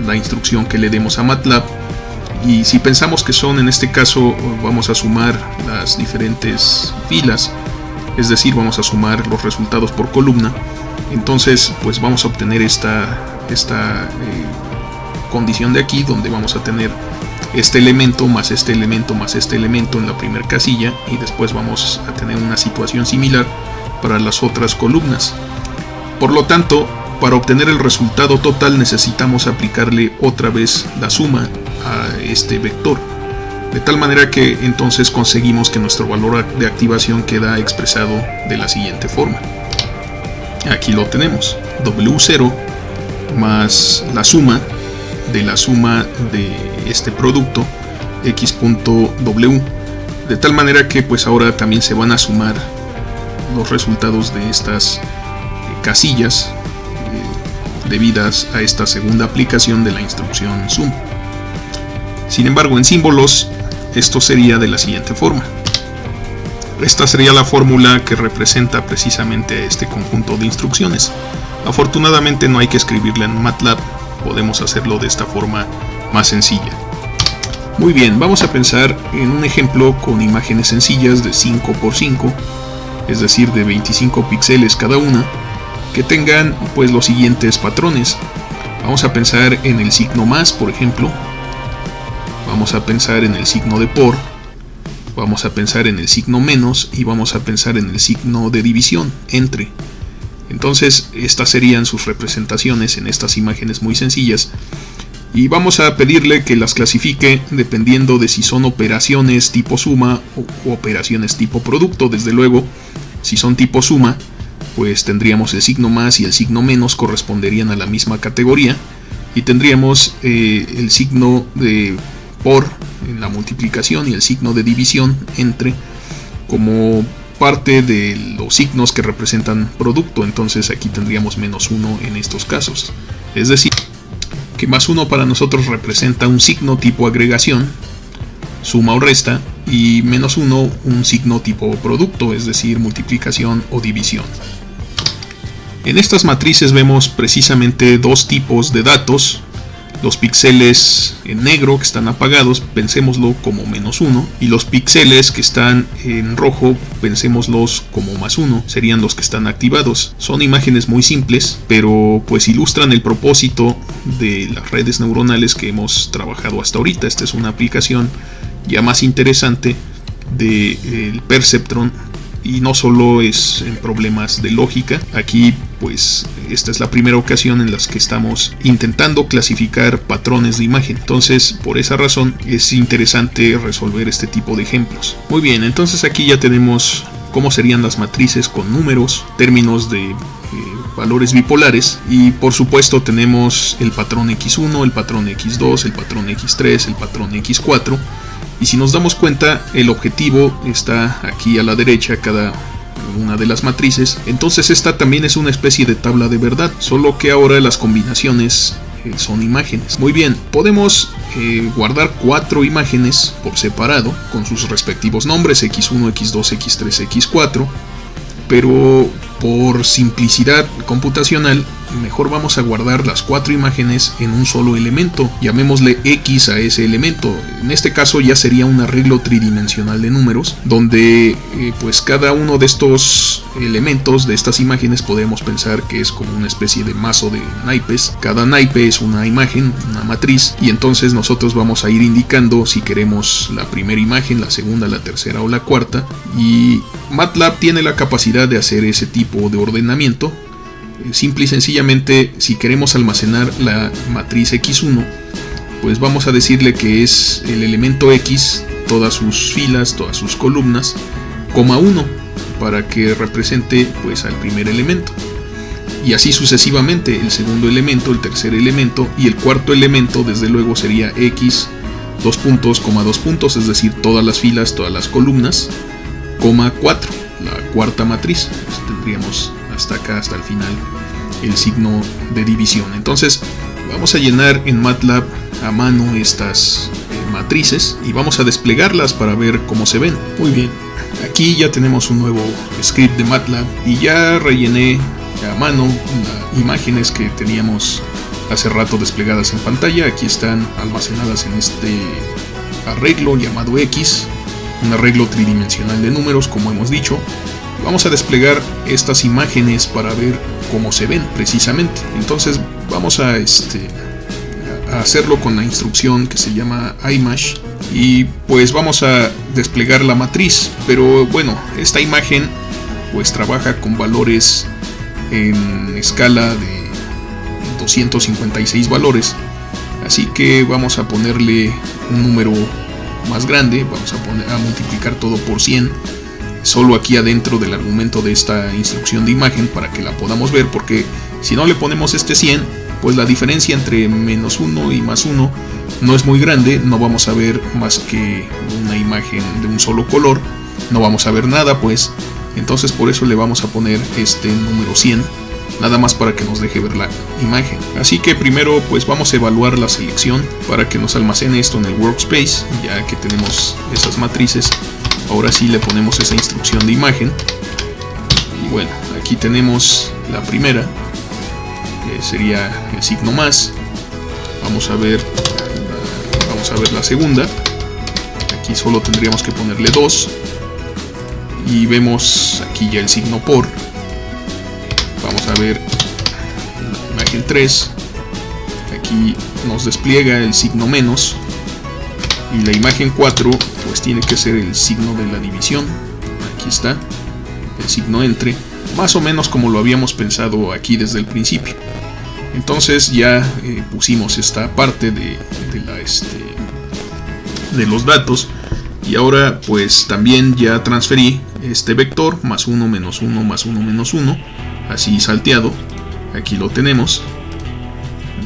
la instrucción que le demos a MATLAB. Y si pensamos que son, en este caso, vamos a sumar las diferentes filas, es decir, vamos a sumar los resultados por columna, entonces pues vamos a obtener esta condición de aquí, donde vamos a tener este elemento más este elemento más este elemento en la primera casilla, y después vamos a tener una situación similar para las otras columnas. Por lo tanto, para obtener el resultado total necesitamos aplicarle otra vez la suma a este vector, de tal manera que entonces conseguimos que nuestro valor de activación queda expresado de la siguiente forma. Aquí lo tenemos, W0 más la suma de este producto x.w, de tal manera que pues ahora también se van a sumar los resultados de estas casillas debidas a esta segunda aplicación de la instrucción sum. Sin embargo, en símbolos esto sería de la siguiente forma. Esta sería la fórmula que representa precisamente este conjunto de instrucciones. Afortunadamente no hay que escribirla en MATLAB, podemos hacerlo de esta forma más sencilla. Muy bien, vamos a pensar en un ejemplo con imágenes sencillas de 5×5, es decir, de 25 píxeles cada una, que tengan pues los siguientes patrones. Vamos a pensar en el signo más, por ejemplo. Vamos a pensar en el signo de por. Vamos a pensar en el signo menos y vamos a pensar en el signo de división, entre. Entonces estas serían sus representaciones en estas imágenes muy sencillas. y vamos a pedirle que las clasifique dependiendo de si son operaciones tipo suma o operaciones tipo producto. Desde luego, si son tipo suma, pues tendríamos el signo más y el signo menos corresponderían a la misma categoría, y tendríamos el signo de por en la multiplicación y el signo de división entre como parte de los signos que representan producto. Entonces aquí tendríamos -1 en estos casos, es decir que +1 para nosotros representa un signo tipo agregación, suma o resta, y -1 un signo tipo producto, es decir, multiplicación o división. En estas matrices vemos precisamente dos tipos de datos: los píxeles en negro que están apagados, pensémoslo como -1, y los píxeles que están en rojo, pensémoslos como +1, serían los que están activados. Son imágenes muy simples, pero pues ilustran el propósito de las redes neuronales que hemos trabajado hasta ahorita. Esta es una aplicación ya más interesante del perceptron, y no solo es en problemas de lógica. Aquí pues esta es la primera ocasión en la que estamos intentando clasificar patrones de imagen, entonces por esa razón es interesante resolver este tipo de ejemplos. Muy bien, entonces aquí ya tenemos cómo serían las matrices con números, términos de valores bipolares, y por supuesto tenemos el patrón X1, el patrón X2, el patrón X3, el patrón X4. Y si nos damos cuenta, el objetivo está aquí a la derecha, cada una de las matrices. Entonces esta también es una especie de tabla de verdad, solo que ahora las combinaciones son imágenes. Muy bien, podemos guardar 4 imágenes por separado con sus respectivos nombres: X1, X2, X3, X4, pero por simplicidad computacional mejor vamos a guardar las 4 imágenes en un solo elemento, llamémosle X a ese elemento. En este caso ya sería un arreglo tridimensional de números, donde pues cada uno de estos elementos de estas imágenes podemos pensar que es como una especie de mazo de naipes. Cada naipe es una imagen, una matriz, y entonces nosotros vamos a ir indicando si queremos la primera imagen, la segunda, la tercera o la cuarta, y MATLAB tiene la capacidad de hacer ese tipo de ordenamiento. Simple y sencillamente, si queremos almacenar la matriz X1, pues vamos a decirle que es el elemento X, todas sus filas, todas sus columnas, ∑1, para que represente pues al primer elemento, y así sucesivamente, el segundo elemento, el tercer elemento, y el cuarto elemento desde luego sería X, 2 puntos, coma 2 puntos, es decir, todas las filas, todas las columnas, coma 4, la cuarta matriz. Pues tendríamos hasta acá, hasta el final, el signo de división. Entonces vamos a llenar en MATLAB a mano estas matrices y vamos a desplegarlas para ver cómo se ven. Muy bien, aquí ya tenemos un nuevo script de MATLAB y ya rellené a mano las imágenes que teníamos hace rato desplegadas en pantalla. Aquí están almacenadas en este arreglo llamado X, un arreglo tridimensional de números, como hemos dicho. Vamos a desplegar estas imágenes para ver cómo se ven precisamente. Entonces vamos a hacerlo con la instrucción que se llama image, y pues vamos a desplegar la matriz. Pero bueno, esta imagen pues trabaja con valores en escala de 256 valores, así que vamos a ponerle un número más grande. Vamos a multiplicar todo por 100 solo aquí adentro del argumento de esta instrucción de imagen para que la podamos ver, porque si no le ponemos este 100, pues la diferencia entre -1 y +1 no es muy grande. No vamos a ver más que una imagen de un solo color, no vamos a ver nada pues. Entonces por eso le vamos a poner este número 100, nada más para que nos deje ver la imagen. Así que primero pues vamos a evaluar la selección para que nos almacene esto en el workspace. Ya que tenemos esas matrices, ahora sí le ponemos esa instrucción de imagen. Y bueno, aquí tenemos la primera, que sería el signo más. Vamos a ver la segunda. Aquí solo tendríamos que ponerle 2. Y vemos aquí ya el signo por. Vamos a ver la imagen 3. Aquí nos despliega el signo menos. Y la imagen 4 pues tiene que ser el signo de la división. Aquí está el signo entre, más o menos como lo habíamos pensado aquí desde el principio. Entonces ya pusimos esta parte de los datos, y ahora pues también ya transferí este vector más 1 menos 1 más 1 menos 1, así salteado. Aquí lo tenemos,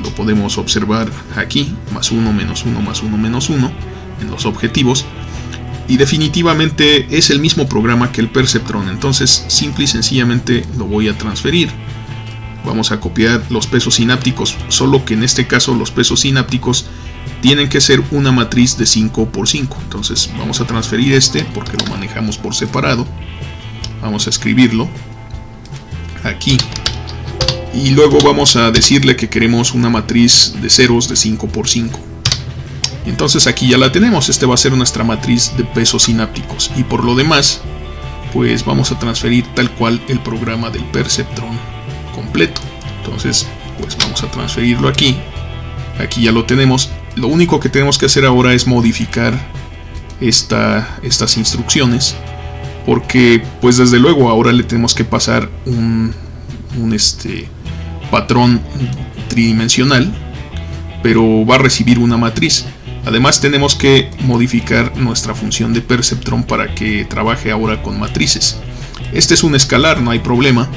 lo podemos observar aquí, más 1 menos 1 más 1 menos 1 en los objetivos, y definitivamente es el mismo programa que el perceptrón. Entonces simple y sencillamente lo voy a transferir. Vamos a copiar los pesos sinápticos, solo que en este caso los pesos sinápticos tienen que ser una matriz de 5 por 5. Entonces vamos a transferir este porque lo manejamos por separado. Vamos a escribirlo aquí, y luego vamos a decirle que queremos una matriz de ceros de 5 por 5. Entonces aquí ya la tenemos. Este va a ser nuestra matriz de pesos sinápticos, y por lo demás pues vamos a transferir tal cual el programa del perceptrón completo. Entonces pues vamos a transferirlo aquí. Aquí ya lo tenemos. Lo único que tenemos que hacer ahora es modificar estas instrucciones, porque pues desde luego ahora le tenemos que pasar un patrón tridimensional, pero va a recibir una matriz. Además tenemos que modificar nuestra función de perceptrón para que trabaje ahora con matrices. Este es un escalar, no hay problema,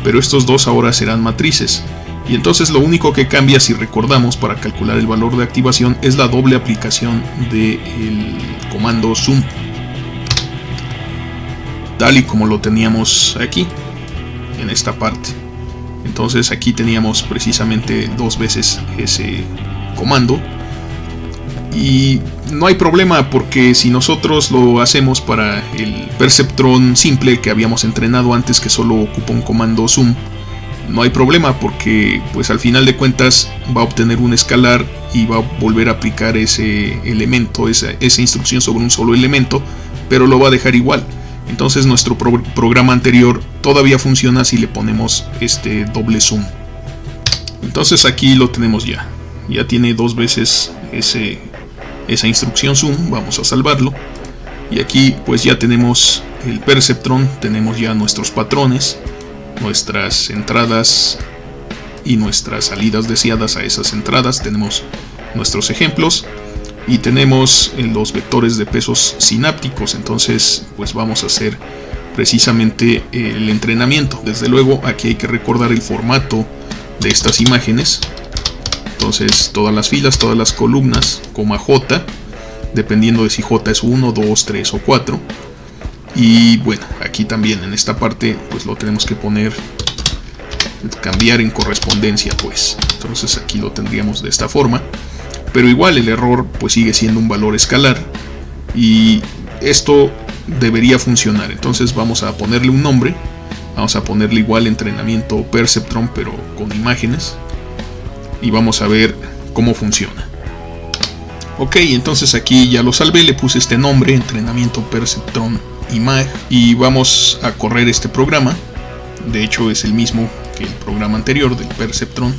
pero estos dos ahora serán matrices. Y entonces lo único que cambia, si recordamos, para calcular el valor de activación es la doble aplicación del comando zoom, tal y como lo teníamos aquí en esta parte. Entonces aquí teníamos precisamente dos veces ese comando, y no hay problema, porque si nosotros lo hacemos para el perceptrón simple que habíamos entrenado antes, que solo ocupa un comando zoom, no hay problema, porque pues al final de cuentas va a obtener un escalar y va a volver a aplicar ese elemento, esa instrucción sobre un solo elemento, pero lo va a dejar igual. Entonces nuestro programa anterior todavía funciona si le ponemos este doble zoom. Entonces aquí lo tenemos ya tiene dos veces esa instrucción zoom. Vamos a salvarlo, y aquí pues ya tenemos el perceptrón, tenemos ya nuestros patrones, nuestras entradas y nuestras salidas deseadas a esas entradas, tenemos nuestros ejemplos y tenemos los vectores de pesos sinápticos. Entonces pues vamos a hacer precisamente el entrenamiento. Desde luego aquí hay que recordar el formato de estas imágenes. Entonces todas las filas, todas las columnas, coma J, dependiendo de si J es 1, 2, 3 o 4. Y bueno, aquí también en esta parte pues lo tenemos que poner, cambiar en correspondencia pues. Entonces aquí lo tendríamos de esta forma, pero igual el error pues sigue siendo un valor escalar, y esto debería funcionar. Entonces vamos a ponerle un nombre, vamos a ponerle igual entrenamiento perceptrón pero con imágenes, y vamos a ver cómo funciona. Ok, entonces aquí ya lo salvé, le puse este nombre, entrenamiento perceptrón imag, y vamos a correr este programa. De hecho es el mismo que el programa anterior del perceptrón,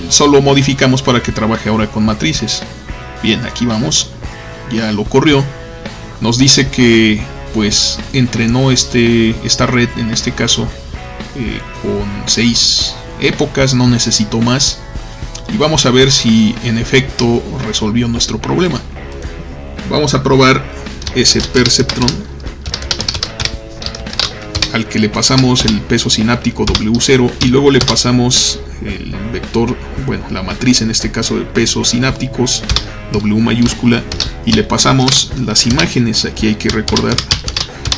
solo modificamos para que trabaje ahora con matrices. Bien, aquí vamos, ya lo corrió. Nos dice que pues entrenó esta red, en este caso con 6 épocas, no necesitó más, y vamos a ver si en efecto resolvió nuestro problema. Vamos a probar ese perceptrón al que le pasamos el peso sináptico W0, y luego le pasamos el vector, bueno, la matriz en este caso de pesos sinápticos W mayúscula, y le pasamos las imágenes. Aquí hay que recordar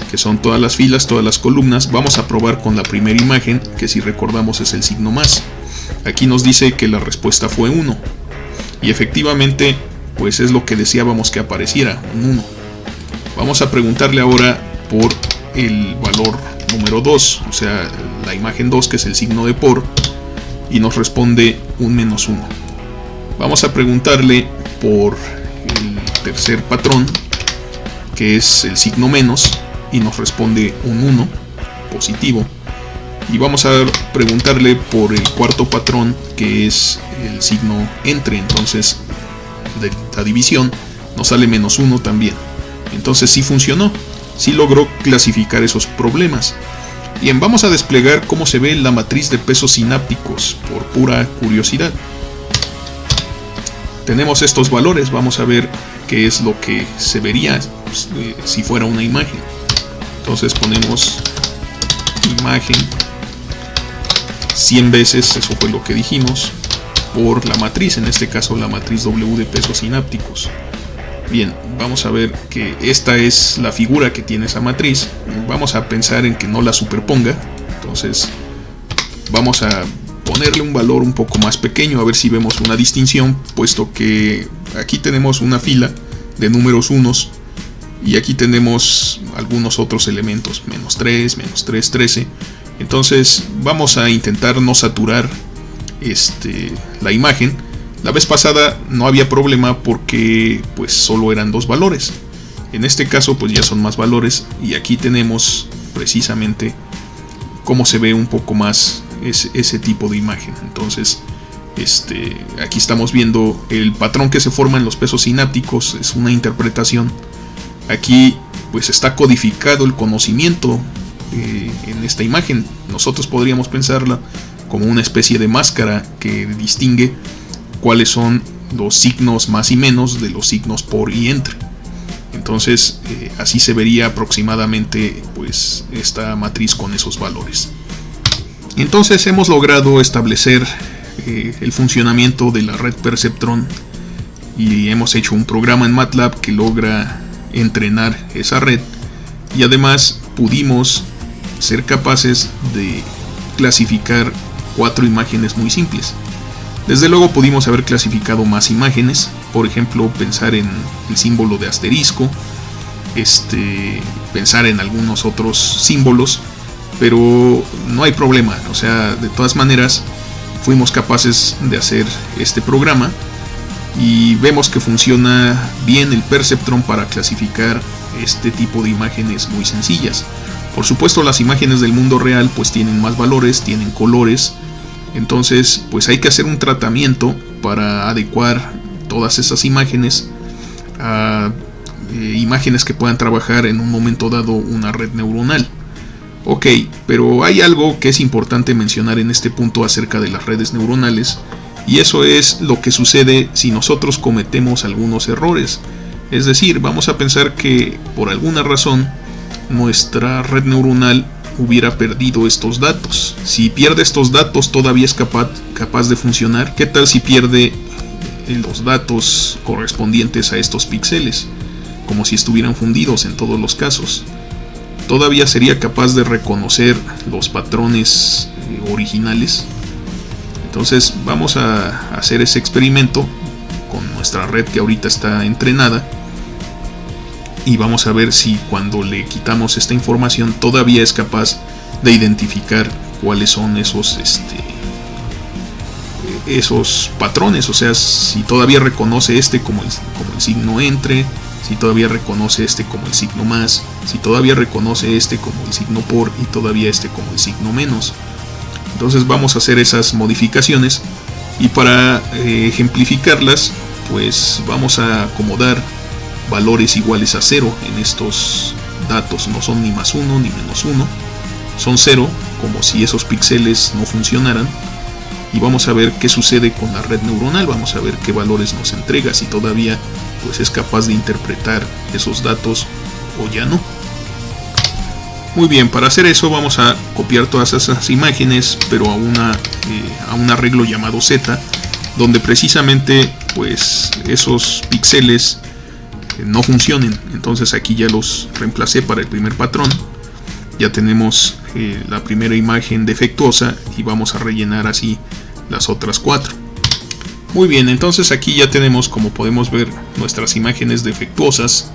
que son todas las filas, todas las columnas. Vamos a probar con la primera imagen, que si recordamos es el signo más. Aquí nos dice que la respuesta fue 1, y efectivamente pues es lo que deseábamos que apareciera, un 1. Vamos a preguntarle ahora por el valor número 2, o sea la imagen 2, que es el signo de por, y nos responde un menos 1. Vamos a preguntarle por el tercer patrón, que es el signo menos, y nos responde un 1 positivo. Y vamos a preguntarle por el cuarto patrón, que es el signo entre. Entonces de la división nos sale menos 1 también. Entonces sí funcionó, sí logró clasificar esos problemas. Bien, vamos a desplegar cómo se ve la matriz de pesos sinápticos por pura curiosidad. Tenemos estos valores, vamos a ver qué es lo que se vería si fuera una imagen. Entonces ponemos imagen 100 veces, eso fue lo que dijimos, por la matriz, en este caso la matriz W de pesos sinápticos. Bien, vamos a ver que esta es la figura que tiene esa matriz. Vamos a pensar en que no la superponga. Entonces vamos a ponerle un valor un poco más pequeño, a ver si vemos una distinción, puesto que aquí tenemos una fila de números unos y aquí tenemos algunos otros elementos, menos 3, 13. Entonces vamos a intentar no saturar la imagen. La vez pasada no había problema porque pues solo eran dos valores. En este caso pues ya son más valores y aquí tenemos precisamente cómo se ve un poco más ese tipo de imagen. Entonces aquí estamos viendo el patrón que se forma en los pesos sinápticos, es una interpretación. Aquí pues está codificado el conocimiento en esta imagen. Nosotros podríamos pensarla como una especie de máscara que distingue cuáles son los signos más y menos de los signos por y entre. Entonces así se vería aproximadamente pues esta matriz con esos valores. Entonces hemos logrado establecer el funcionamiento de la red Perceptron y hemos hecho un programa en MATLAB que logra entrenar esa red, y además pudimos ser capaces de clasificar 4 imágenes muy simples. Desde luego pudimos haber clasificado más imágenes, por ejemplo pensar en el símbolo de asterisco, pensar en algunos otros símbolos, pero no hay problema. O sea, de todas maneras fuimos capaces de hacer este programa y vemos que funciona bien el Perceptron para clasificar este tipo de imágenes muy sencillas. Por supuesto, las imágenes del mundo real pues tienen más valores, tienen colores. Entonces pues hay que hacer un tratamiento para adecuar todas esas imágenes a imágenes que puedan trabajar en un momento dado una red neuronal. Ok, pero hay algo que es importante mencionar en este punto acerca de las redes neuronales, y eso es lo que sucede si nosotros cometemos algunos errores. Es decir, vamos a pensar que por alguna razón nuestra red neuronal hubiera perdido estos datos. Si pierde estos datos, todavía es capaz de funcionar. ¿Qué tal si pierde los datos correspondientes a estos píxeles, como si estuvieran fundidos en todos los casos? ¿Todavía sería capaz de reconocer los patrones originales? Entonces vamos a hacer ese experimento con nuestra red que ahorita está entrenada, y vamos a ver si cuando le quitamos esta información todavía es capaz de identificar cuáles son esos patrones. O sea, si todavía reconoce como el signo entre, si todavía reconoce como el signo más, si todavía reconoce como el signo por y todavía como el signo menos. Entonces vamos a hacer esas modificaciones, y para ejemplificarlas pues vamos a acomodar valores iguales a 0 en estos datos. No son ni más 1 ni menos 1, son 0, como si esos píxeles no funcionaran. Y vamos a ver qué sucede con la red neuronal, vamos a ver qué valores nos entrega, si todavía pues es capaz de interpretar esos datos o ya no. Muy bien, para hacer eso vamos a copiar todas esas imágenes, pero a un arreglo llamado Z, donde precisamente pues esos píxeles no funcionen. Entonces aquí ya los reemplacé para el primer patrón. Ya tenemos la primera imagen defectuosa y vamos a rellenar así las otras 4. Muy bien, entonces aquí ya tenemos, como podemos ver, nuestras imágenes defectuosas.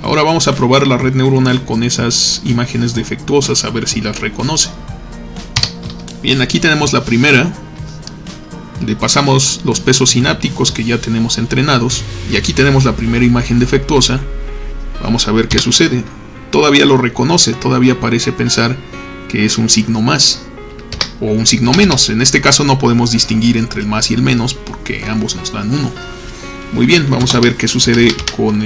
Ahora vamos a probar la red neuronal con esas imágenes defectuosas, a ver si las reconoce. Bien, aquí tenemos la primera. Le pasamos los pesos sinápticos que ya tenemos entrenados, y aquí tenemos la primera imagen defectuosa. Vamos a ver qué sucede. Todavía lo reconoce, todavía parece pensar que es un signo más o un signo menos. En este caso no podemos distinguir entre el más y el menos porque ambos nos dan 1. Muy bien, vamos a ver qué sucede con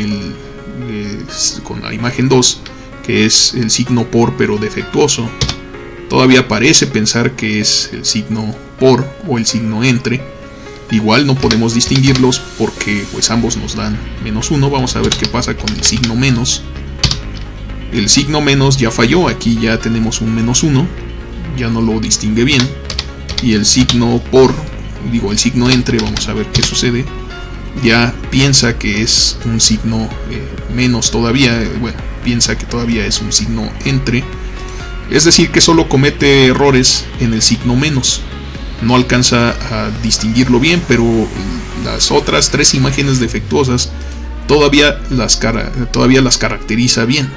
la imagen 2, que es el signo por pero defectuoso. Todavía parece pensar que es el signo por o el signo entre. Igual no podemos distinguirlos porque pues ambos nos dan -1. Vamos a ver qué pasa con el signo menos. El signo menos ya falló, aquí ya tenemos un -1, ya no lo distingue bien. Y el signo por, el signo entre, vamos a ver qué sucede. Ya piensa que es un signo menos todavía, piensa que todavía es un signo entre. Es decir, que solo comete errores en el signo menos. No alcanza a distinguirlo bien, pero las otras 3 imágenes defectuosas todavía las caracteriza bien.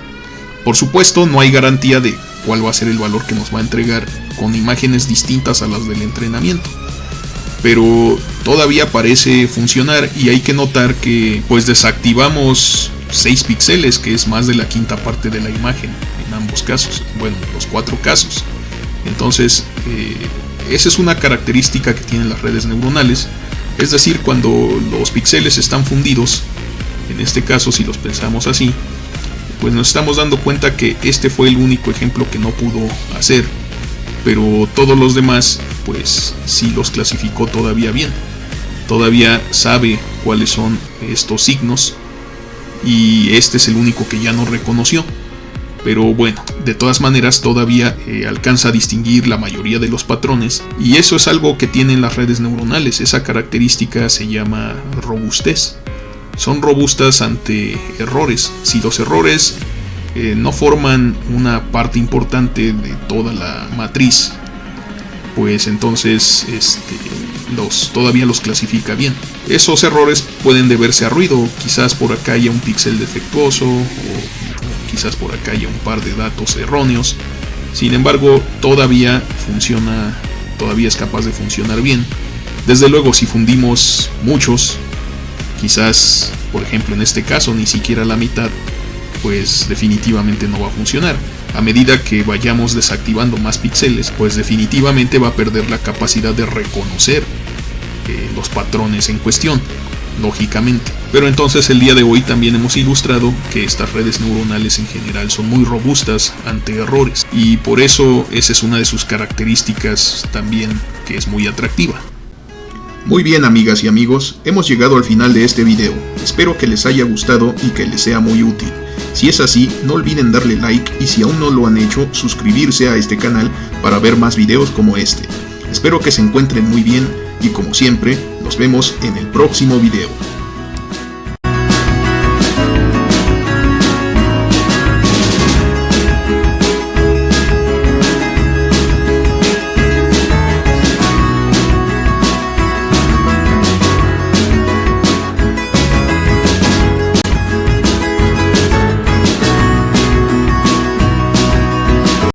Por supuesto, no hay garantía de cuál va a ser el valor que nos va a entregar con imágenes distintas a las del entrenamiento. Pero todavía parece funcionar, y hay que notar que pues desactivamos 6 píxeles, que es más de la quinta parte de la imagen en ambos casos, los 4 casos. Entonces esa es una característica que tienen las redes neuronales, es decir, cuando los píxeles están fundidos, en este caso si los pensamos así, pues nos estamos dando cuenta que este fue el único ejemplo que no pudo hacer, pero todos los demás pues sí los clasificó todavía bien, todavía sabe cuáles son estos signos, y este es el único que ya no reconoció. Pero bueno, de todas maneras todavía alcanza a distinguir la mayoría de los patrones, y eso es algo que tienen las redes neuronales. Esa característica se llama robustez. Son robustas ante errores. Si los errores no forman una parte importante de toda la matriz, pues entonces todavía los clasifica bien. Esos errores pueden deberse a ruido, quizás por acá haya un píxel defectuoso, o quizás por acá haya un par de datos erróneos. Sin embargo, todavía funciona, todavía es capaz de funcionar bien. Desde luego, si fundimos muchos, quizás, por ejemplo en este caso, ni siquiera la mitad, pues definitivamente no va a funcionar. A medida que vayamos desactivando más píxeles, pues definitivamente va a perder la capacidad de reconocer los patrones en cuestión, lógicamente. Pero entonces el día de hoy también hemos ilustrado que estas redes neuronales en general son muy robustas ante errores, y por eso esa es una de sus características también que es muy atractiva. Muy bien, amigas y amigos, hemos llegado al final de este video. Espero que les haya gustado y que les sea muy útil. Si es así, no olviden darle like, y si aún no lo han hecho, suscribirse a este canal para ver más videos como este. Espero que se encuentren muy bien, y como siempre, nos vemos en el próximo video.